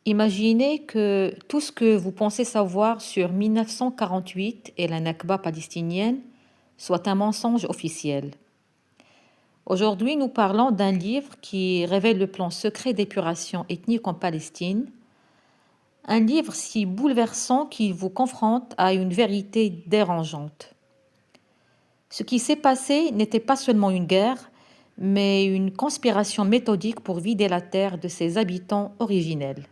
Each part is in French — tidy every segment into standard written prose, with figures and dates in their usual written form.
Imaginez que tout ce que vous pensez savoir sur 1948 et la Nakba palestinienne soit un mensonge officiel. Aujourd'hui, nous parlons d'un livre qui révèle le plan secret d'épuration ethnique en Palestine, un livre si bouleversant qu'il vous confronte à une vérité dérangeante. Ce qui s'est passé n'était pas seulement une guerre, mais une conspiration méthodique pour vider la terre de ses habitants originels.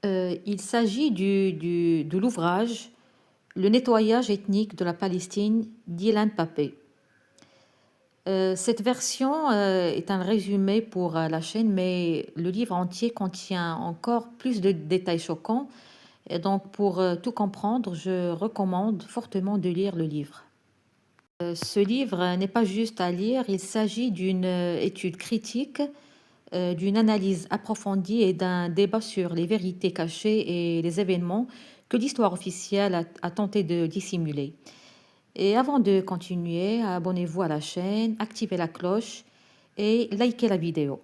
Il s'agit de l'ouvrage Le nettoyage ethnique de la Palestine d'Ilan Pappé. Cette version est un résumé pour la chaîne, mais le livre entier contient encore plus de détails choquants. Et donc, pour tout comprendre, je recommande fortement de lire le livre. Ce livre n'est pas juste à lire, il s'agit d'une étude critique, d'une analyse approfondie et d'un débat sur les vérités cachées et les événements que l'histoire officielle a tenté de dissimuler. Et avant de continuer, abonnez-vous à la chaîne, activez la cloche et likez la vidéo.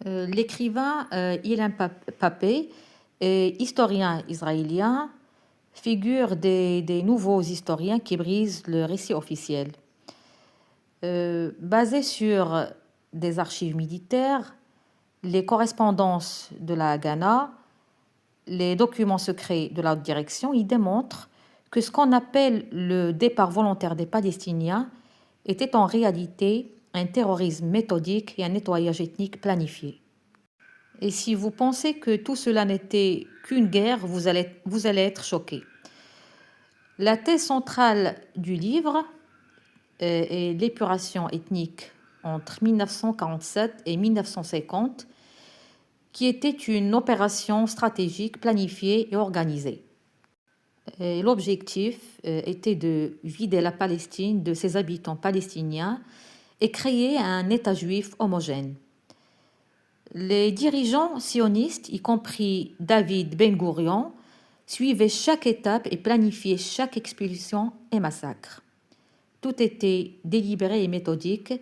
L'écrivain Ilan Pappé est historien israélien, figure des nouveaux historiens qui brisent le récit officiel. Basé sur des archives militaires, les correspondances de la Haganah, les documents secrets de la haute direction, il démontre que ce qu'on appelle le départ volontaire des Palestiniens était en réalité un terrorisme méthodique et un nettoyage ethnique planifié. Et si vous pensez que tout cela n'était qu'une guerre, vous allez être choqué. La thèse centrale du livre est l'épuration ethnique entre 1947 et 1950, qui était une opération stratégique planifiée et organisée. L'objectif était de vider la Palestine de ses habitants palestiniens et créer un État juif homogène. Les dirigeants sionistes, y compris David Ben-Gourion, suivaient chaque étape et planifiaient chaque expulsion et massacre. Tout était délibéré et méthodique,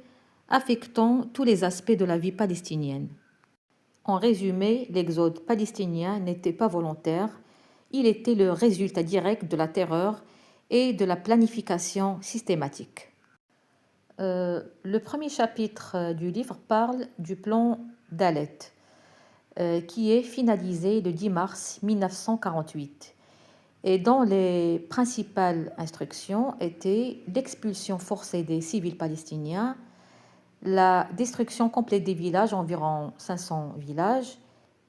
affectant tous les aspects de la vie palestinienne. En résumé, l'exode palestinien n'était pas volontaire, il était le résultat direct de la terreur et de la planification systématique. Le premier chapitre du livre parle du plan Dalet, qui est finalisé le 10 mars 1948 et dont les principales instructions étaient l'expulsion forcée des civils palestiniens, la destruction complète des villages, environ 500 villages,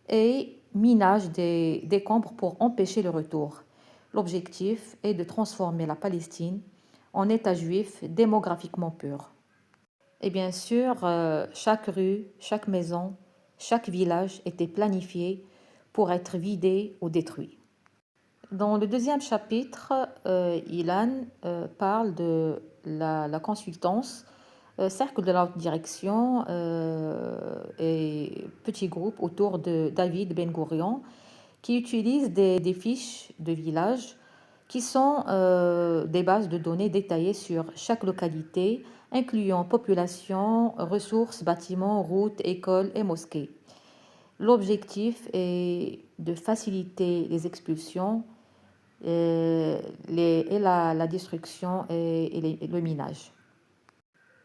et minage des décombres pour empêcher le retour. L'objectif est de transformer la Palestine en État juif démographiquement pur. Et bien sûr, chaque rue, chaque maison, chaque village était planifié pour être vidé ou détruit. Dans le deuxième chapitre, Ilan parle de la consultance, cercle de la haute direction et petit groupe autour de David Ben-Gourion qui utilisent des fiches de village qui sont des bases de données détaillées sur chaque localité, incluant population, ressources, bâtiments, routes, écoles et mosquées. L'objectif est de faciliter les expulsions, la destruction et le minage.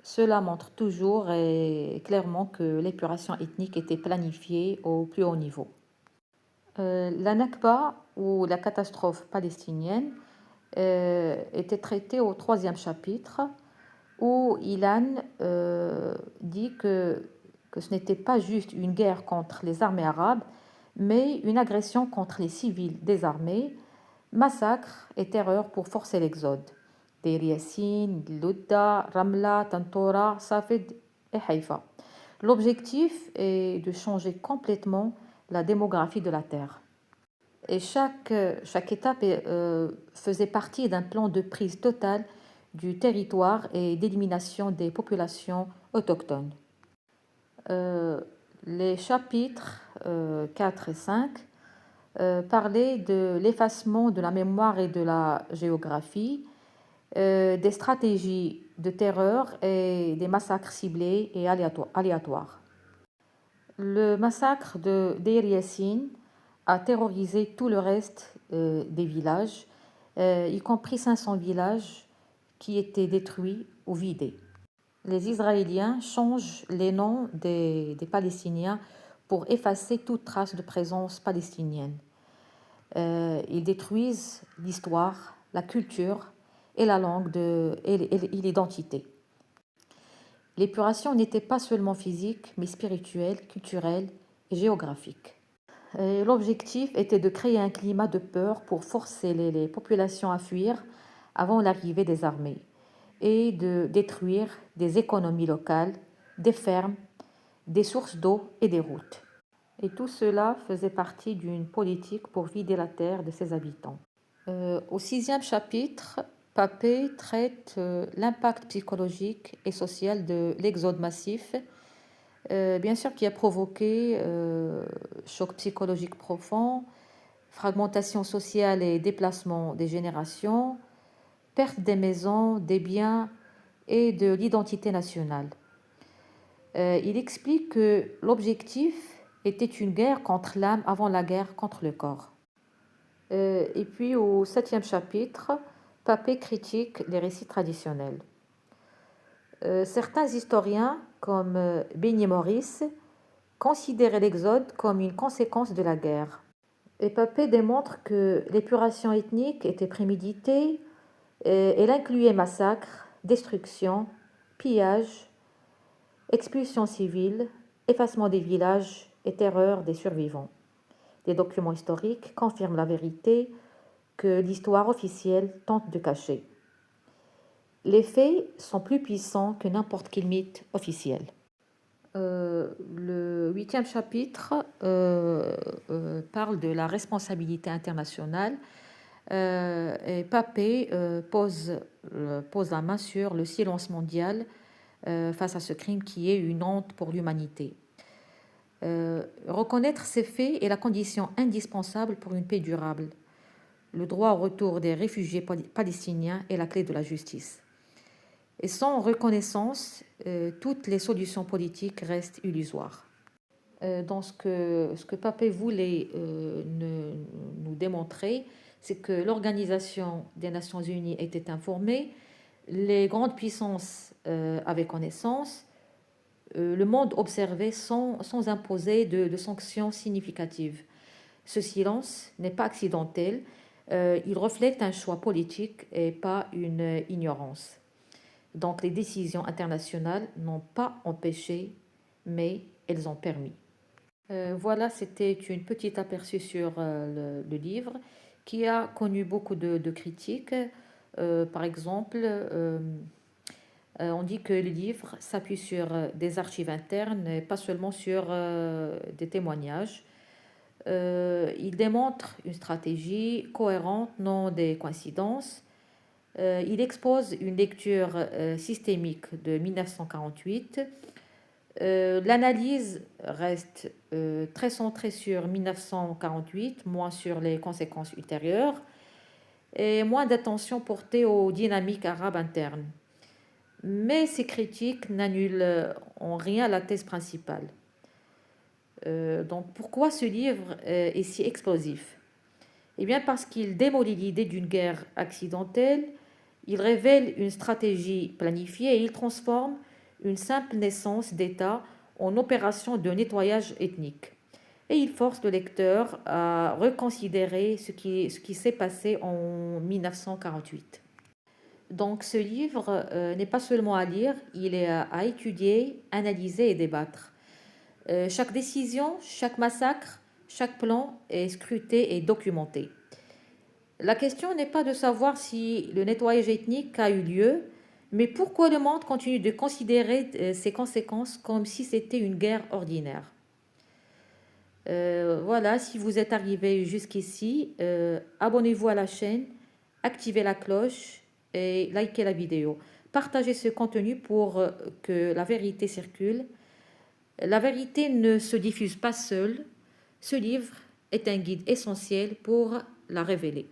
Cela montre toujours et clairement que l'épuration ethnique était planifiée au plus haut niveau. La Nakba, ou la catastrophe palestinienne, était traitée au troisième chapitre, où Ilan dit que ce n'était pas juste une guerre contre les armées arabes, mais une agression contre les civils désarmés, massacre et terreur pour forcer l'exode. Deir Yassin, Luda, Ramla, Tantora, Safed et Haïfa. L'objectif est de changer complètement la démographie de la terre. Et chaque étape faisait partie d'un plan de prise totale du territoire et d'élimination des populations autochtones. Les chapitres 4 et 5 parlaient de l'effacement de la mémoire et de la géographie, des stratégies de terreur et des massacres ciblés et aléatoires. Le massacre de Deir Yassin a terrorisé tout le reste des villages, y compris 500 villages qui étaient détruits ou vidés. Les Israéliens changent les noms des Palestiniens pour effacer toute trace de présence palestinienne. Ils détruisent l'histoire, la culture et la langue et l'identité. L'épuration n'était pas seulement physique, mais spirituelle, culturelle et géographique. L'objectif était de créer un climat de peur pour forcer les populations à fuir avant l'arrivée des armées et de détruire des économies locales, des fermes, des sources d'eau et des routes. Et tout cela faisait partie d'une politique pour vider la terre de ses habitants. Au 6e chapitre, Papé traite l'impact psychologique et social de l'exode massif, bien sûr qui a provoqué choc psychologique profond, fragmentation sociale et déplacement des générations, perte des maisons, des biens et de l'identité nationale. Il explique que l'objectif était une guerre contre l'âme avant la guerre contre le corps. Et puis au 7e chapitre, Papé critique les récits traditionnels. Certains historiens, comme Benny Morris, considéraient l'exode comme une conséquence de la guerre. Et Papé démontre que l'épuration ethnique était préméditée, elle incluait massacres, destruction, pillage, expulsion civile, effacement des villages et terreur des survivants. Les documents historiques confirment la vérité que l'histoire officielle tente de cacher. Les faits sont plus puissants que n'importe quel mythe officiel. Le 8e chapitre parle de la responsabilité internationale et Papé pose la main sur le silence mondial face à ce crime qui est une honte pour l'humanité. Reconnaître ces faits est la condition indispensable pour une paix durable. Le droit au retour des réfugiés palestiniens est la clé de la justice. Et sans reconnaissance, toutes les solutions politiques restent illusoires. Donc ce que Papé voulait nous démontrer, c'est que l'Organisation des Nations Unies était informée, les grandes puissances avaient connaissance, le monde observait sans imposer de sanctions significatives. Ce silence n'est pas accidentel, il reflète un choix politique et pas une ignorance. Donc les décisions internationales n'ont pas empêché, mais elles ont permis. Voilà, c'était une petite aperçu sur le livre qui a connu beaucoup de critiques. Par exemple, on dit que le livre s'appuie sur des archives internes et pas seulement sur des témoignages. Il démontre une stratégie cohérente, non des coïncidences. Il expose une lecture systémique de 1948. L'analyse reste très centrée sur 1948, moins sur les conséquences ultérieures, et moins d'attention portée aux dynamiques arabes internes. Mais ces critiques n'annulent en rien la thèse principale. Donc pourquoi ce livre est si explosif? Eh bien parce qu'il démolit l'idée d'une guerre accidentelle, il révèle une stratégie planifiée et il transforme une simple naissance d'État en opération de nettoyage ethnique. Et il force le lecteur à reconsidérer ce qui s'est passé en 1948. Donc ce livre n'est pas seulement à lire, il est à étudier, analyser et débattre. Chaque décision, chaque massacre, chaque plan est scruté et documenté. La question n'est pas de savoir si le nettoyage ethnique a eu lieu, mais pourquoi le monde continue de considérer ses conséquences comme si c'était une guerre ordinaire. Voilà, si vous êtes arrivé jusqu'ici, abonnez-vous à la chaîne, activez la cloche et likez la vidéo. Partagez ce contenu pour que la vérité circule. La vérité ne se diffuse pas seule. Ce livre est un guide essentiel pour la révéler.